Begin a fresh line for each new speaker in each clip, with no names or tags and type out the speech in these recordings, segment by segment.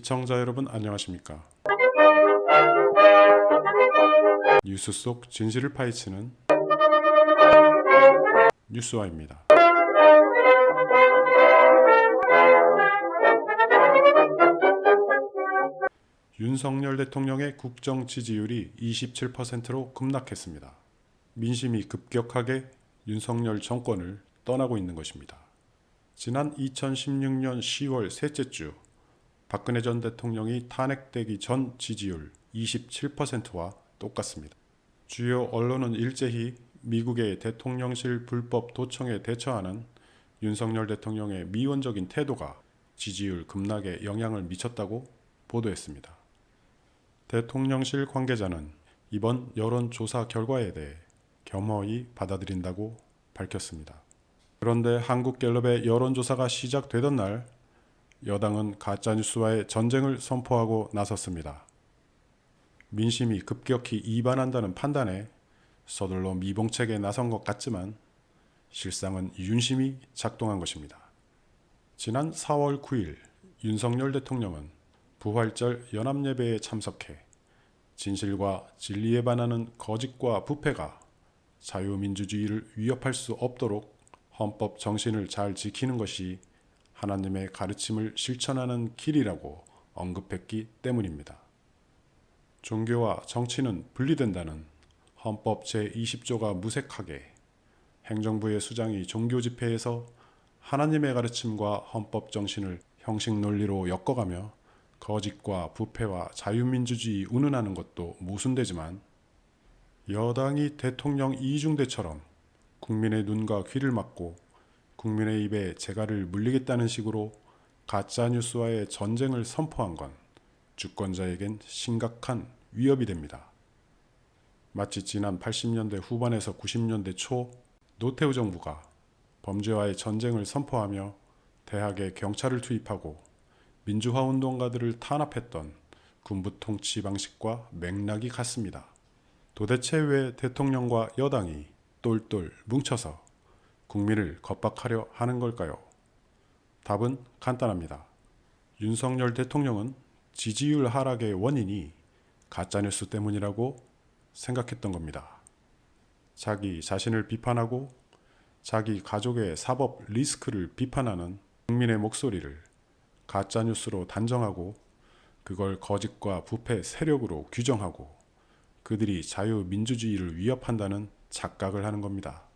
시청자 여러분 안녕하십니까? 뉴스 속 진실을 파헤치는 뉴스와입니다. 윤석열 대통령의 국정 지지율이 27%로 급락했습니다. 민심이 급격하게 윤석열 정권을 떠나고 있는 것입니다. 지난 2016년 10월 셋째 주 박근혜 전 대통령이 탄핵되기 전 지지율 27%와 똑같습니다. 주요 언론은 일제히 미국의 대통령실 불법 도청에 대처하는 윤석열 대통령의 미온적인 태도가 지지율 급락에 영향을 미쳤다고 보도했습니다. 대통령실 관계자는 이번 여론조사 결과에 대해 겸허히 받아들인다고 밝혔습니다. 그런데 한국갤럽의 여론조사가 시작되던 날 여당은 가짜뉴스와의 전쟁을 선포하고 나섰습니다. 민심이 급격히 이반한다는 판단에 서둘러 미봉책에 나선 것 같지만 실상은 윤심이 작동한 것입니다. 지난 4월 9일 윤석열 대통령은 부활절 연합예배에 참석해 진실과 진리에 반하는 거짓과 부패가 자유민주주의를 위협할 수 없도록 헌법 정신을 잘 지키는 것이 하나님의 가르침을 실천하는 길이라고 언급했기 때문입니다. 종교와 정치는 분리된다는 헌법 제20조가 무색하게 행정부의 수장이 종교 집회에서 하나님의 가르침과 헌법 정신을 형식 논리로 엮어가며 거짓과 부패와 자유민주주의 운운하는 것도 모순되지만 여당이 대통령 이중대처럼 국민의 눈과 귀를 막고 국민의 입에 재갈을 물리겠다는 식으로 가짜뉴스와의 전쟁을 선포한 건 주권자에겐 심각한 위협이 됩니다. 마치 지난 80년대 후반에서 90년대 초 노태우 정부가 범죄와의 전쟁을 선포하며 대학에 경찰을 투입하고 민주화 운동가들을 탄압했던 군부 통치 방식과 맥락이 같습니다. 도대체 왜 대통령과 여당이 똘똘 뭉쳐서 국민을 겁박하려 하는 걸까요? 답은 간단합니다. 윤석열 대통령은 지지율 하락의 원인이 가짜뉴스 때문이라고 생각했던 겁니다. 자기 자신을 비판하고 자기 가족의 사법 리스크를 비판하는 국민의 목소리를 가짜뉴스로 단정하고 그걸 거짓과 부패 세력으로 규정하고 그들이 자유민주주의를 위협한다는 착각을 하는 겁니다.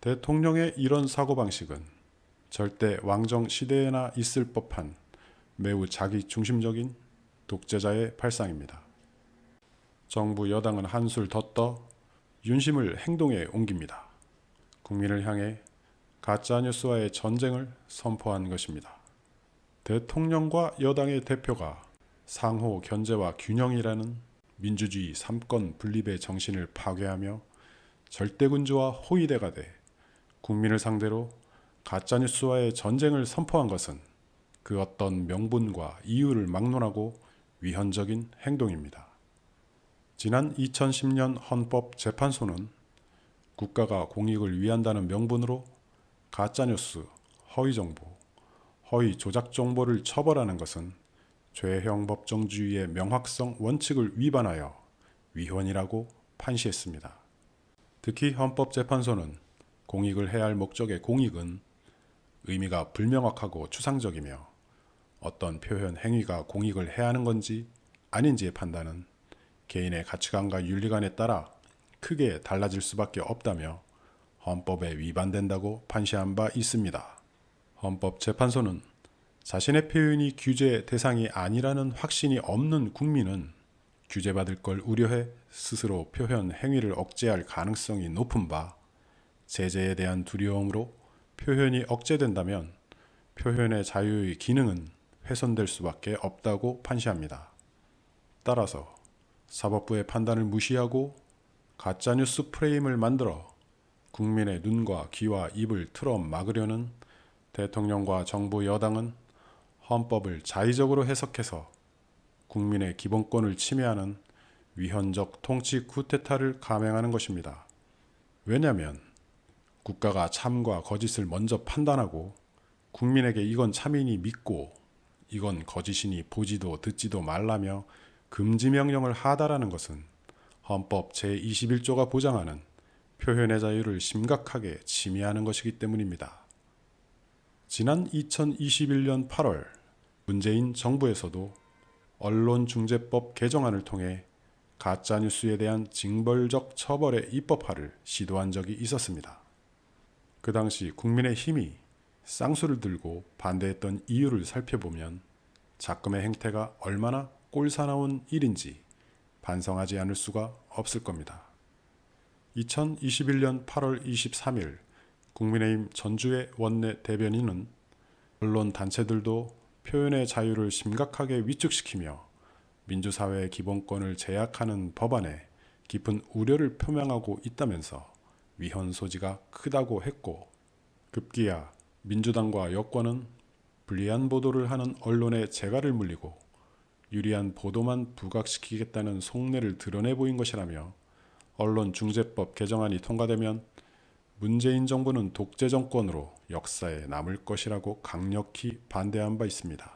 대통령의 이런 사고방식은 절대 왕정 시대에나 있을 법한 매우 자기중심적인 독재자의 발상입니다. 정부 여당은 한술 더 떠 윤심을 행동에 옮깁니다. 국민을 향해 가짜뉴스와의 전쟁을 선포한 것입니다. 대통령과 여당의 대표가 상호 견제와 균형이라는 민주주의 삼권 분립의 정신을 파괴하며 절대군주와 호위대가 돼 국민을 상대로 가짜뉴스와의 전쟁을 선포한 것은 그 어떤 명분과 이유를 막론하고 위헌적인 행동입니다. 지난 2010년 헌법재판소는 국가가 공익을 위한다는 명분으로 가짜뉴스, 허위정보, 허위 조작 정보를 처벌하는 것은 죄형 법정주의의 명확성 원칙을 위반하여 위헌이라고 판시했습니다. 특히 헌법재판소는 공익을 해야 할 목적의 공익은 의미가 불명확하고 추상적이며 어떤 표현 행위가 공익을 해야 하는 건지 아닌지의 판단은 개인의 가치관과 윤리관에 따라 크게 달라질 수밖에 없다며 헌법에 위반된다고 판시한 바 있습니다. 헌법재판소는 자신의 표현이 규제 대상이 아니라는 확신이 없는 국민은 규제받을 걸 우려해 스스로 표현 행위를 억제할 가능성이 높은 바 제재에 대한 두려움으로 표현이 억제된다면 표현의 자유의 기능은 훼손될 수밖에 없다고 판시합니다. 따라서 사법부의 판단을 무시하고 가짜뉴스 프레임을 만들어 국민의 눈과 귀와 입을 틀어 막으려는 대통령과 정부 여당은 헌법을 자의적으로 해석해서 국민의 기본권을 침해하는 위헌적 통치 쿠데타를 감행하는 것입니다. 왜냐하면 국가가 참과 거짓을 먼저 판단하고 국민에게 이건 참이니 믿고 이건 거짓이니 보지도 듣지도 말라며 금지 명령을 하다라는 것은 헌법 제21조가 보장하는 표현의 자유를 심각하게 침해하는 것이기 때문입니다. 지난 2021년 8월 문재인 정부에서도 언론중재법 개정안을 통해 가짜뉴스에 대한 징벌적 처벌의 입법화를 시도한 적이 있었습니다. 그 당시 국민의힘이 쌍수를 들고 반대했던 이유를 살펴보면 작금의 행태가 얼마나 꼴사나운 일인지 반성하지 않을 수가 없을 겁니다. 2021년 8월 23일 국민의힘 전주의 원내 대변인은 언론 단체들도 표현의 자유를 심각하게 위축시키며 민주사회의 기본권을 제약하는 법안에 깊은 우려를 표명하고 있다면서 위헌 소지가 크다고 했고, 급기야 민주당과 여권은 불리한 보도를 하는 언론의 재갈을 물리고 유리한 보도만 부각시키겠다는 속내를 드러내 보인 것이라며 언론중재법 개정안이 통과되면 문재인 정부는 독재 정권으로 역사에 남을 것이라고 강력히 반대한 바 있습니다.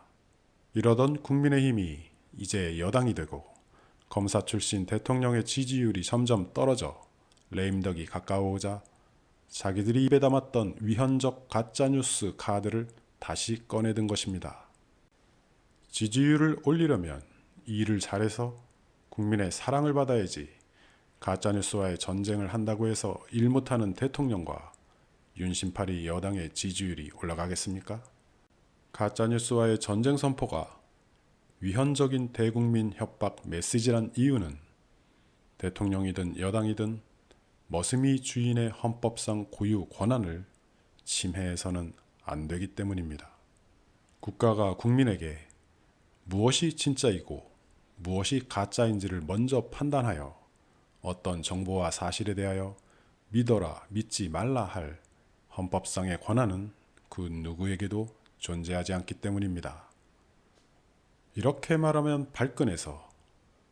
이러던 국민의힘이 이제 여당이 되고 검사 출신 대통령의 지지율이 점점 떨어져 레임덕이 가까워오자 자기들이 입에 담았던 위헌적 가짜뉴스 카드를 다시 꺼내든 것입니다. 지지율을 올리려면 일을 잘해서 국민의 사랑을 받아야지 가짜뉴스와의 전쟁을 한다고 해서 일 못하는 대통령과 윤심파리 여당의 지지율이 올라가겠습니까? 가짜뉴스와의 전쟁 선포가 위헌적인 대국민 협박 메시지란 이유는 대통령이든 여당이든 머슴이 주인의 헌법상 고유 권한을 침해해서는 안 되기 때문입니다. 국가가 국민에게 무엇이 진짜이고 무엇이 가짜인지를 먼저 판단하여 어떤 정보와 사실에 대하여 믿어라 믿지 말라 할 헌법상의 권한은 그 누구에게도 존재하지 않기 때문입니다. 이렇게 말하면 발끈해서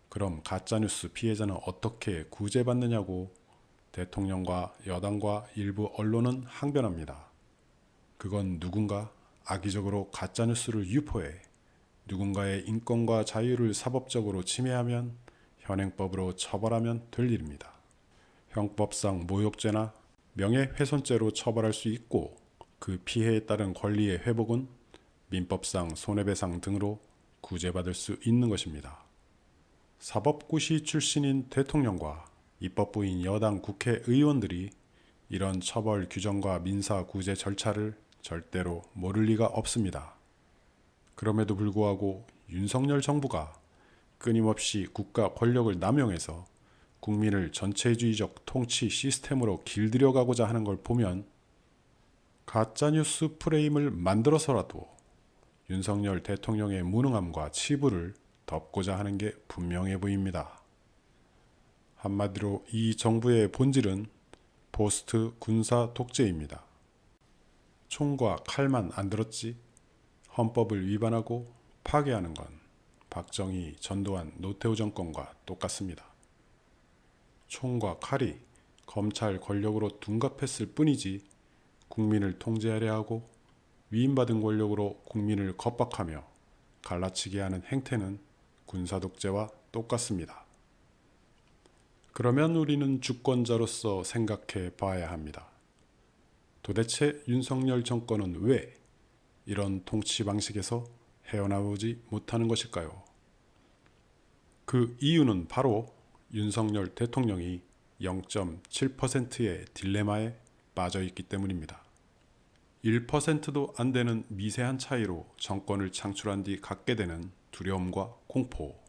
그럼 가짜뉴스 피해자는 어떻게 구제받느냐고 대통령과 여당과 일부 언론은 항변합니다. 그건 누군가 악의적으로 가짜뉴스를 유포해 누군가의 인권과 자유를 사법적으로 침해하면 현행법으로 처벌하면 될 일입니다. 형법상 모욕죄나 명예훼손죄로 처벌할 수 있고 그 피해에 따른 권리의 회복은 민법상 손해배상 등으로 구제받을 수 있는 것입니다. 사법고시 출신인 대통령과 입법부인 여당 국회의원들이 이런 처벌 규정과 민사 구제 절차를 절대로 모를 리가 없습니다. 그럼에도 불구하고 윤석열 정부가 끊임없이 국가 권력을 남용해서 국민을 전체주의적 통치 시스템으로 길들여가고자 하는 걸 보면 가짜뉴스 프레임을 만들어서라도 윤석열 대통령의 무능함과 치부를 덮고자 하는 게 분명해 보입니다. 한마디로 이 정부의 본질은 포스트 군사 독재입니다. 총과 칼만 안 들었지 헌법을 위반하고 파괴하는 건 박정희, 전두환, 노태우 정권과 똑같습니다. 총과 칼이 검찰 권력으로 둔갑했을 뿐이지 국민을 통제하려 하고 위임받은 권력으로 국민을 겁박하며 갈라치게 하는 행태는 군사독재와 똑같습니다. 그러면 우리는 주권자로서 생각해 봐야 합니다. 도대체 윤석열 정권은 왜 이런 통치 방식에서 헤어나오지 못하는 것일까요? 그 이유는 바로 윤석열 대통령이 0.7%의 딜레마에 빠져 있기 때문입니다. 1%도 안 되는 미세한 차이로 정권을 창출한 뒤 갖게 되는 두려움과 공포,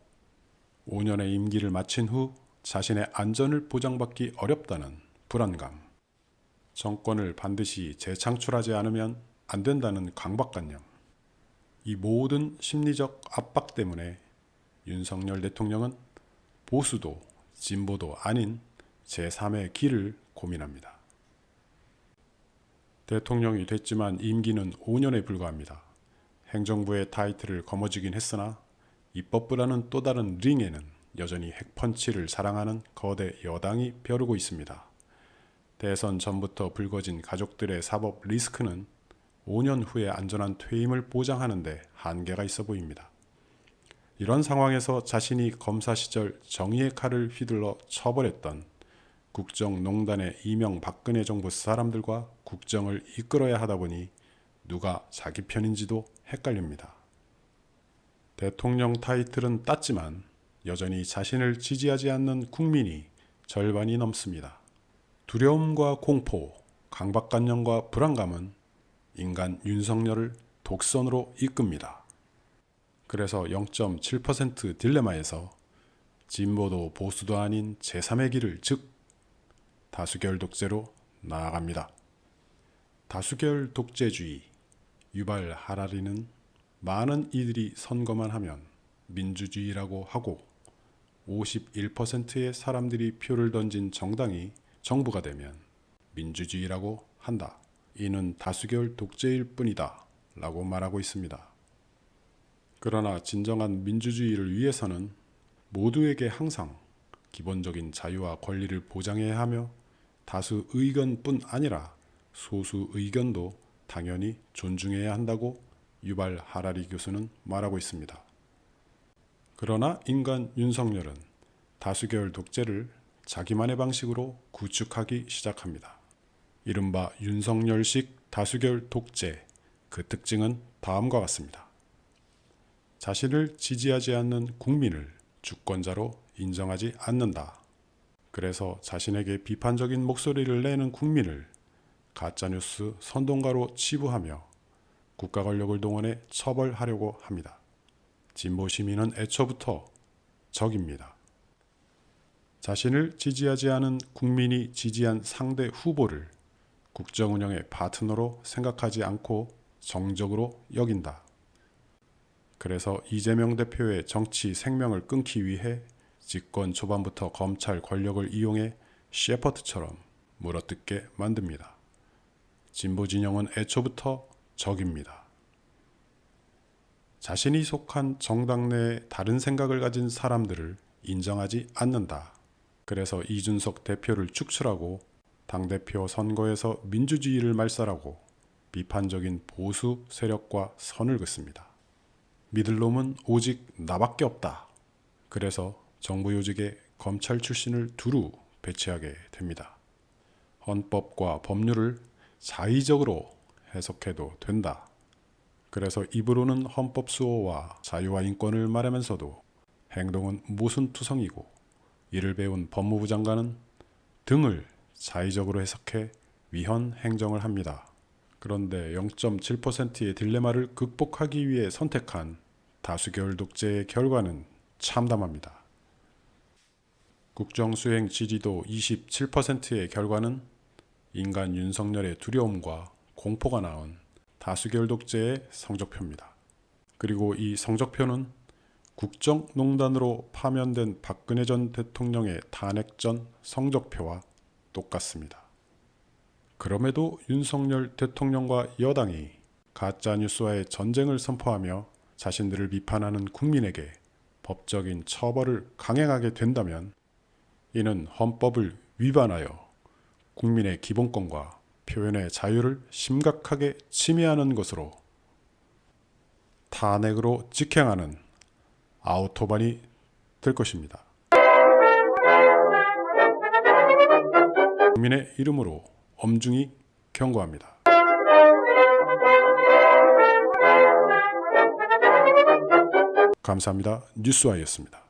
5년의 임기를 마친 후 자신의 안전을 보장받기 어렵다는 불안감, 정권을 반드시 재창출하지 않으면 안 된다는 강박관념, 이 모든 심리적 압박 때문에 윤석열 대통령은 보수도 진보도 아닌 제3의 길을 고민합니다. 대통령이 됐지만 임기는 5년에 불과합니다. 행정부의 타이틀을 거머쥐긴 했으나 입법부라는 또 다른 링에는 여전히 핵펀치를 자랑하는 거대 여당이 벼르고 있습니다. 대선 전부터 불거진 가족들의 사법 리스크는 5년 후에 안전한 퇴임을 보장하는 데 한계가 있어 보입니다. 이런 상황에서 자신이 검사 시절 정의의 칼을 휘둘러 처벌했던 국정농단의 이명박근혜 정부 사람들과 국정을 이끌어야 하다 보니 누가 자기 편인지도 헷갈립니다. 대통령 타이틀은 땄지만 여전히 자신을 지지하지 않는 국민이 절반이 넘습니다. 두려움과 공포, 강박관념과 불안감은 인간 윤석열을 독선으로 이끕니다. 그래서 0.7% 딜레마에서 진보도 보수도 아닌 제3의 길을, 즉 다수결 독재로 나아갑니다. 다수결 독재주의, 유발 하라리는 많은 이들이 선거만 하면 민주주의라고 하고 51%의 사람들이 표를 던진 정당이 정부가 되면 민주주의라고 한다. 이는 다수결 독재일 뿐이다 라고 말하고 있습니다. 그러나 진정한 민주주의를 위해서는 모두에게 항상 기본적인 자유와 권리를 보장해야 하며 다수 의견뿐 아니라 소수 의견도 당연히 존중해야 한다고 유발 하라리 교수는 말하고 있습니다. 그러나 인간 윤석열은 다수결 독재를 자기만의 방식으로 구축하기 시작합니다. 이른바 윤석열식 다수결 독재, 그 특징은 다음과 같습니다. 자신을 지지하지 않는 국민을 주권자로 인정하지 않는다. 그래서 자신에게 비판적인 목소리를 내는 국민을 가짜뉴스 선동가로 치부하며 국가 권력을 동원해 처벌하려고 합니다. 진보 시민은 애초부터 적입니다. 자신을 지지하지 않은 국민이 지지한 상대 후보를 국정 운영의 파트너로 생각하지 않고 정적으로 여긴다. 그래서 이재명 대표의 정치 생명을 끊기 위해 집권 초반부터 검찰 권력을 이용해 셰퍼드처럼 물어뜯게 만듭니다. 진보 진영은 애초부터 적입니다. 자신이 속한 정당 내에 다른 생각을 가진 사람들을 인정하지 않는다. 그래서 이준석 대표를 축출하고 당대표 선거에서 민주주의를 말살하고 비판적인 보수 세력과 선을 긋습니다. 믿을 놈은 오직 나밖에 없다. 그래서 정부 요직에 검찰 출신을 두루 배치하게 됩니다. 헌법과 법률을 자의적으로 해석해도 된다. 그래서 입으로는 헌법 수호와 자유와 인권을 말하면서도 행동은 모순투성이고 이를 배운 법무부 장관은 등을 자의적으로 해석해 위헌 행정을 합니다. 그런데 0.7%의 딜레마를 극복하기 위해 선택한 다수결 독재의 결과는 참담합니다. 국정수행 지지도 27%의 결과는 인간 윤석열의 두려움과 공포가 낳은 다수결 독재의 성적표입니다. 그리고 이 성적표는 국정농단으로 파면된 박근혜 전 대통령의 탄핵 전 성적표와 똑같습니다. 그럼에도 윤석열 대통령과 여당이 가짜뉴스와의 전쟁을 선포하며 자신들을 비판하는 국민에게 법적인 처벌을 강행하게 된다면 이는 헌법을 위반하여 국민의 기본권과 표현의 자유를 심각하게 침해하는 것으로 탄핵으로 직행하는 아우토반이 될 것입니다. 국민의 이름으로 엄중히 경고합니다. 감사합니다. 뉴스와이였습니다.